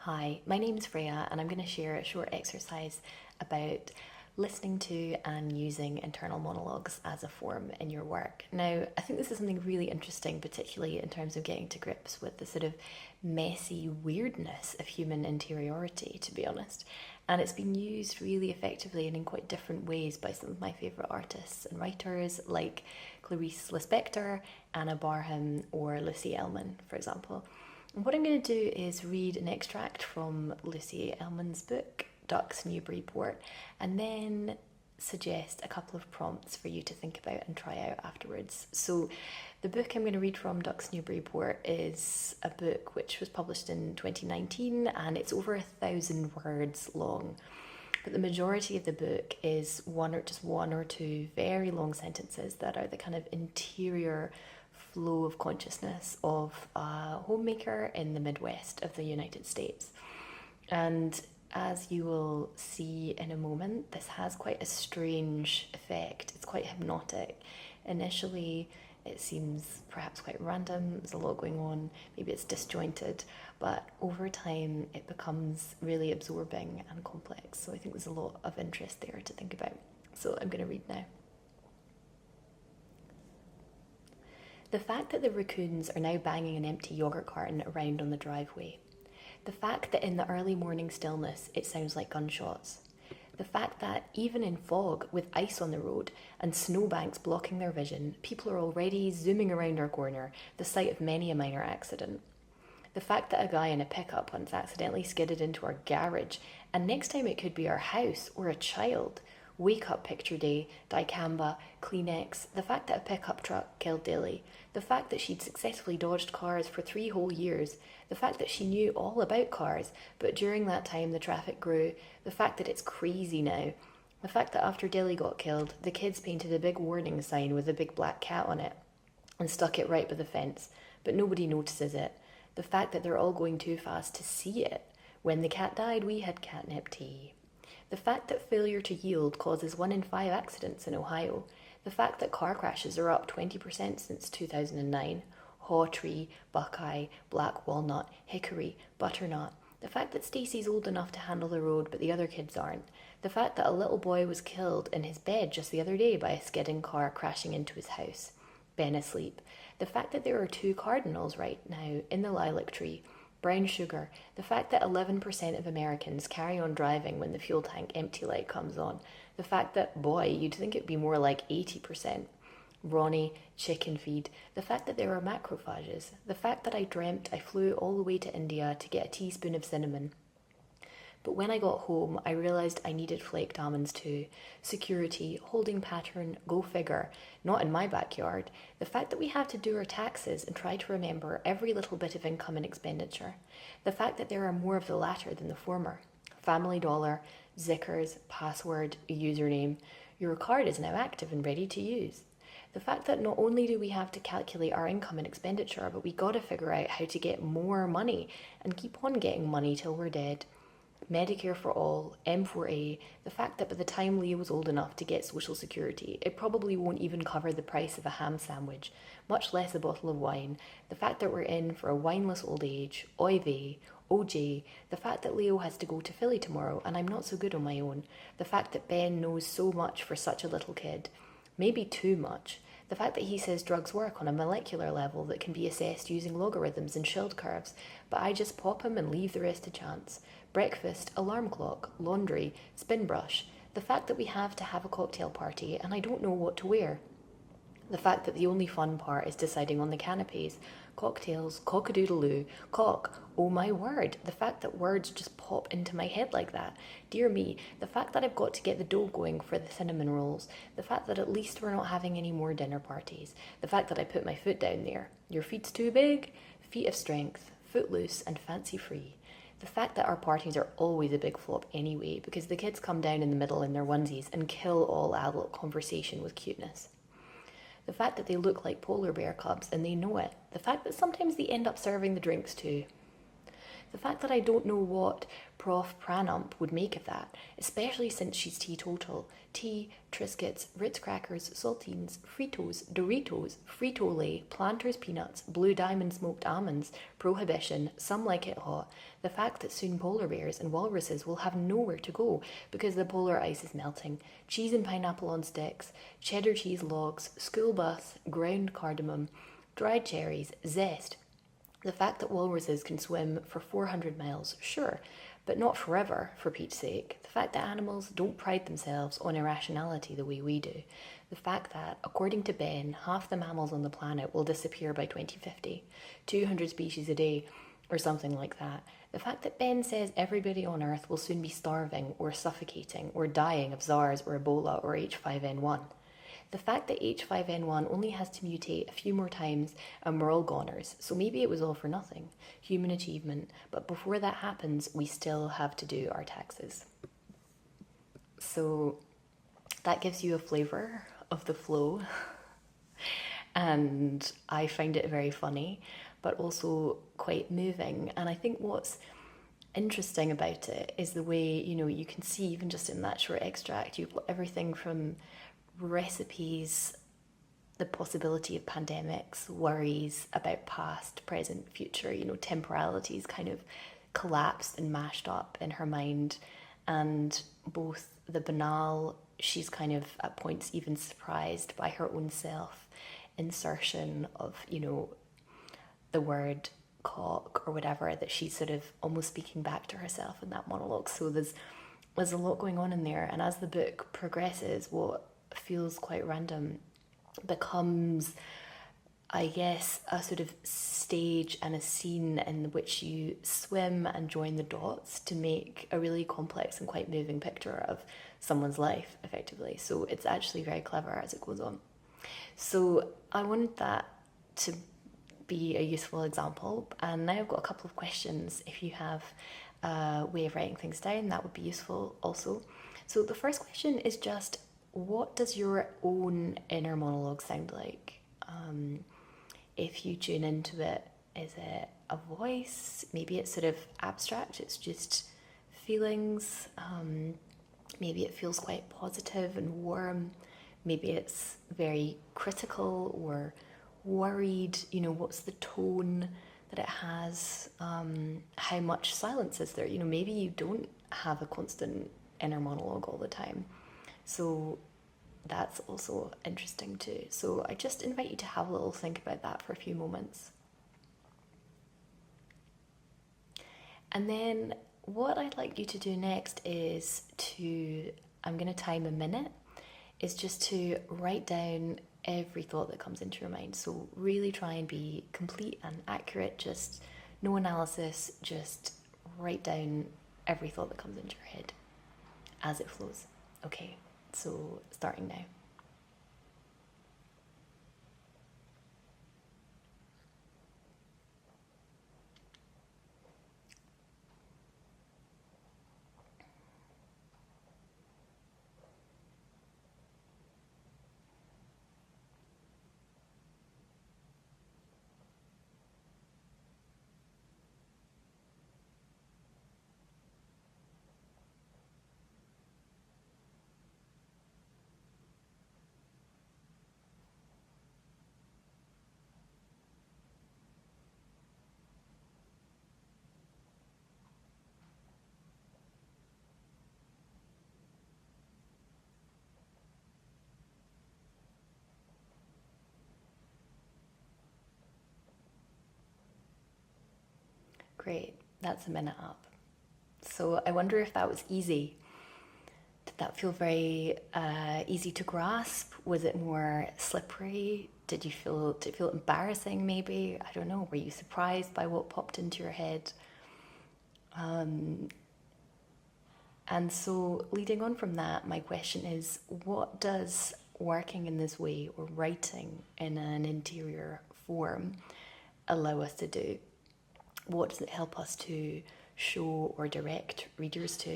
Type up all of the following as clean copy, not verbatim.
Hi, my name's Freya, and I'm going to share a short exercise about listening to and using internal monologues as a form in your work. Now, I think this is something really interesting, particularly in terms of getting to grips with the sort of messy weirdness of human interiority, to be honest. And it's been used really effectively and in quite different ways by some of my favourite artists and writers like Clarice Lispector, Anna Barham, or Lucy Ellman, for example. And what I'm going to do is read an extract from Lucy Ellman's book, Ducks Newburyport, and then suggest a couple of prompts for you to think about and try out afterwards. So, the book I'm going to read from, Ducks Newburyport, is a book which was published in 2019 and it's over 1,000 words long. But the majority of the book is one or two very long sentences that are the kind of interior flow of consciousness of a homemaker in the Midwest of the United States. And as you will see in a moment, this has quite a strange effect. It's quite hypnotic. Initially, it seems perhaps quite random, there's a lot going on, maybe it's disjointed, but over time it becomes really absorbing and complex. So I think there's a lot of interest there to think about. So I'm going to read now. The fact that the raccoons are now banging an empty yogurt carton around on the driveway. The fact that in the early morning stillness it sounds like gunshots. The fact that even in fog, with ice on the road and snowbanks blocking their vision, people are already zooming around our corner, the site of many a minor accident. The fact that a guy in a pickup once accidentally skidded into our garage, and next time it could be our house or a child. Wake Up Picture Day, dicamba, Kleenex, the fact that a pickup truck killed Dilly, the fact that she'd successfully dodged cars for 3 whole years, the fact that she knew all about cars, but during that time the traffic grew, the fact that it's crazy now, the fact that after Dilly got killed, the kids painted a big warning sign with a big black cat on it and stuck it right by the fence, but nobody notices it, the fact that they're all going too fast to see it. When the cat died, we had catnip tea. The fact that failure to yield causes 1 in 5 accidents in Ohio. The fact that car crashes are up 20% since 2009. Haw tree, buckeye, black walnut, hickory, butternut. The fact that Stacey's old enough to handle the road but the other kids aren't. The fact that a little boy was killed in his bed just the other day by a skidding car crashing into his house. Ben asleep. The fact that there are 2 cardinals right now in the lilac tree. Brown sugar, the fact that 11% of Americans carry on driving when the fuel tank empty light comes on, the fact that, boy, you'd think it'd be more like 80%. Ronnie, chicken feed, the fact that there are macrophages, the fact that I dreamt I flew all the way to India to get a teaspoon of cinnamon. But when I got home, I realised I needed flaked almonds too. Security, holding pattern, go figure. Not in my backyard. The fact that we have to do our taxes and try to remember every little bit of income and expenditure. The fact that there are more of the latter than the former. Family dollar, Zickers, password, username. Your card is now active and ready to use. The fact that not only do we have to calculate our income and expenditure, but we gotta figure out how to get more money and keep on getting money till we're dead. Medicare for all, M4A, the fact that by the time Leo's old enough to get Social Security, it probably won't even cover the price of a ham sandwich, much less a bottle of wine, the fact that we're in for a wineless old age, oy vey, OJ, the fact that Leo has to go to Philly tomorrow and I'm not so good on my own, the fact that Ben knows so much for such a little kid, maybe too much, the fact that he says drugs work on a molecular level that can be assessed using logarithms and Schild curves, but I just pop him and leave the rest to chance. Breakfast, alarm clock, laundry, spin brush, the fact that we have to have a cocktail party and I don't know what to wear. The fact that the only fun part is deciding on the canapes. Cocktails, cock-a-doodle-oo, cock, oh my word, the fact that words just pop into my head like that. Dear me, the fact that I've got to get the dough going for the cinnamon rolls, the fact that at least we're not having any more dinner parties, the fact that I put my foot down there. Your feet's too big, feet of strength, footloose and fancy-free. The fact that our parties are always a big flop anyway, because the kids come down in the middle in their onesies and kill all adult conversation with cuteness. The fact that they look like polar bear cubs and they know it. The fact that sometimes they end up serving the drinks too. The fact that I don't know what Prof. Pranump would make of that, especially since she's teetotal. Tea, Triscuits, Ritz crackers, saltines, Fritos, Doritos, Frito-Lay, Planters peanuts, Blue Diamond smoked almonds, prohibition, some like it hot. The fact that soon polar bears and walruses will have nowhere to go because the polar ice is melting. Cheese and pineapple on sticks, cheddar cheese logs, school bus, ground cardamom, dried cherries, zest. The fact that walruses can swim for 400 miles, sure, but not forever, for Pete's sake. The fact that animals don't pride themselves on irrationality the way we do. The fact that, according to Ben, half the mammals on the planet will disappear by 2050, 200 species a day, or something like that. The fact that Ben says everybody on Earth will soon be starving, or suffocating, or dying of SARS or Ebola or H5N1. The fact that H5N1 only has to mutate a few more times and we're all goners, so maybe it was all for nothing. Human achievement, but before that happens, we still have to do our taxes. So that gives you a flavour of the flow, and I find it very funny, but also quite moving. And I think what's interesting about it is the way, you can see even just in that short extract, you've got everything from recipes, the possibility of pandemics, worries about past, present, future, temporalities kind of collapsed and mashed up in her mind. And both the banal, she's kind of at points even surprised by her own self insertion of, the word cock or whatever, that she's sort of almost speaking back to herself in that monologue. So there's a lot going on in there. And as the book progresses, what feels quite random becomes, I guess, a sort of stage and a scene in which you swim and join the dots to make a really complex and quite moving picture of someone's life, effectively. So it's actually very clever as it goes on. So I wanted that to be a useful example, and now I've got a couple of questions. If you have a way of writing things down, that would be useful also. So the first question is just, what does your own inner monologue sound like? If you tune into it, is it a voice? Maybe it's sort of abstract, it's just feelings. Maybe it feels quite positive and warm. Maybe it's very critical or worried. What's the tone that it has? How much silence is there? Maybe you don't have a constant inner monologue all the time. So that's also interesting too. So I just invite you to have a little think about that for a few moments. And then what I'd like you to do next is I'm going to time a minute, is just to write down every thought that comes into your mind. So really try and be complete and accurate, just no analysis, just write down every thought that comes into your head as it flows. Okay. So, starting now. Great, that's a minute up. So I wonder if that was easy. Did that feel very easy to grasp? Was it more slippery? Did it feel embarrassing maybe? I don't know. Were you surprised by what popped into your head? And so leading on from that, my question is, what does working in this way or writing in an interior form allow us to do? What does it help us to show or direct readers to?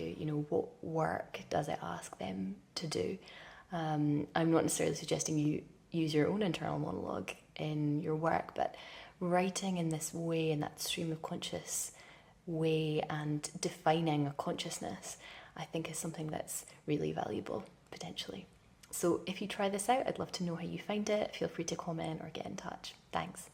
What work does it ask them to do? I'm not necessarily suggesting you use your own internal monologue in your work, but writing in this way, in that stream of conscious way and defining a consciousness, I think is something that's really valuable, potentially. So if you try this out, I'd love to know how you find it. Feel free to comment or get in touch. Thanks.